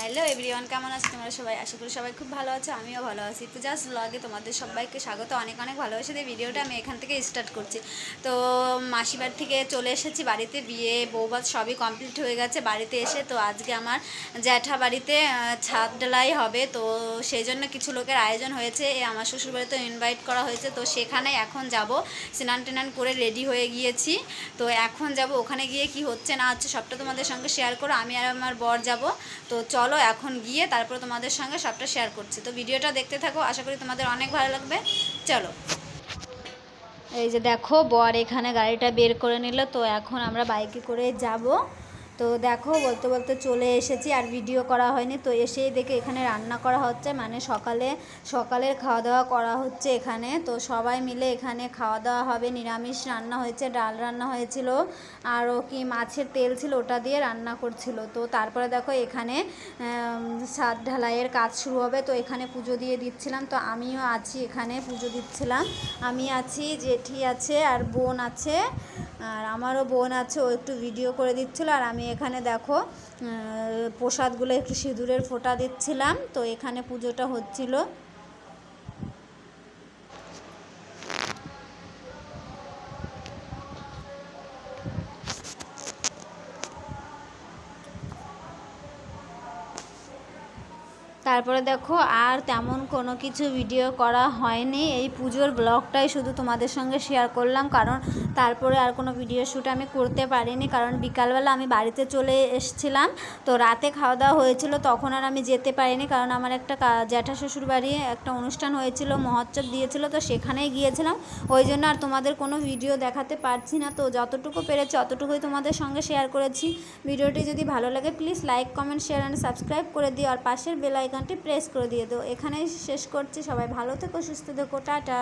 Hello everyone, কেমন আছো তোমরা সবাই? আশা করি সবাই খুব ভালো আছো, আমিও ভালো আছি। পূজাস ব্লগে তোমাদের সবাইকে স্বাগত। অনেক অনেক ভালোবাসা দিয়ে ভিডিওটা আমি এখান থেকে স্টার্ট করছি। তো মাসিবার থেকে চলে এসেছি বাড়িতে, বিয়ে বৌভাত সবই কমপ্লিট হয়ে গেছে বাড়িতে এসে। তো আজকে আমার জ্যাঠা বাড়িতে ছাদ ঢালাই হবে, তো সেই জন্য কিছু লোকের আয়োজন হয়েছে। আমার শ্বশুরবাড়িতে ইনভাইট করা হয়েছে, তো সেখানে এখন যাব। স্নান টেনান করে রেডি হয়ে গিয়েছি, তো এখন যাব। ওখানে গিয়ে কি হচ্ছে না হচ্ছে সবটা তোমাদের সঙ্গে শেয়ার করো। আমি আর আমার বর যাব। তো চলো এখন গিয়ে তারপর তোমাদের সঙ্গে সবটা শেয়ার করছি। তো ভিডিওটা দেখতে থাকো, আশা করি তোমাদের অনেক ভালো লাগবে। চলো। এই যে দেখো, বর এখানে গাড়িটা বের করে নিল, তো এখন আমরা বাইকে করে যাব। তো দেখো, বলতে বলতে চলে এসেছি, আর ভিডিও করা হয়নি। তো এসেই দেখে এখানে রান্না করা হচ্ছে, মানে সকালের খাওয়া দাওয়া করা হচ্ছে এখানে। তো সবাই মিলে এখানে খাওয়া দাওয়া হবে। নিরামিষ রান্না হয়েছে, ডাল রান্না হয়েছিল, আরও কি মাছের তেল ছিল, ওটা দিয়ে রান্না করছিল। তো তারপরে দেখো এখানে ছাদ ঢালাইয়ের কাজ শুরু হবে। তো এখানে পুজো দিয়ে দিচ্ছিলাম, তো আমিও আছি এখানে, পুজো দিচ্ছিলাম। আমি আছি, জেঠি আছে, আর বোন আছে, আর আমারও বোন আছে, ও একটু ভিডিও করে দিচ্ছিলো। আর আমি এখানে দেখো প্রসাদগুলো একটু সিঁদুরের ফোঁটা দিচ্ছিলাম। তো এখানে পুজোটা হচ্ছিল। তারপরে দেখো আর তেমন কোনো কিছু ভিডিও করা হয়নি, এই পুজোর ব্লগটাই শুধু তোমাদের সঙ্গে শেয়ার করলাম, কারণ তারপরে আর কোনো ভিডিও শ্যুট আমি করতে পারিনি, কারণ বিকালবেলা আমি বাড়িতে চলে এসেছিলাম। তো রাতে খাওয়া দাওয়া হয়েছিল, তখন আর আমি যেতে পারিনি, কারণ আমার একটা জ্যাঠা শ্বশুর বাড়ি একটা অনুষ্ঠান হয়েছিল, মহোৎসব দিয়েছিল, তো সেখানেই গিয়েছিলাম। ওই জন্য আর তোমাদের কোনো ভিডিও দেখাতে পারছি না। তো যতটুকু পেরেছি অতটুকুই তোমাদের সঙ্গে শেয়ার করেছি। ভিডিওটি যদি ভালো লাগে please like, comment, share and subscribe করে দিও, আর পাশের বেল আইকনটি প্রেস করে দিয়ে দাও। এখানেই শেষ করছি। সবাই ভালো থেকো, সুস্থ থেকো, টাটা।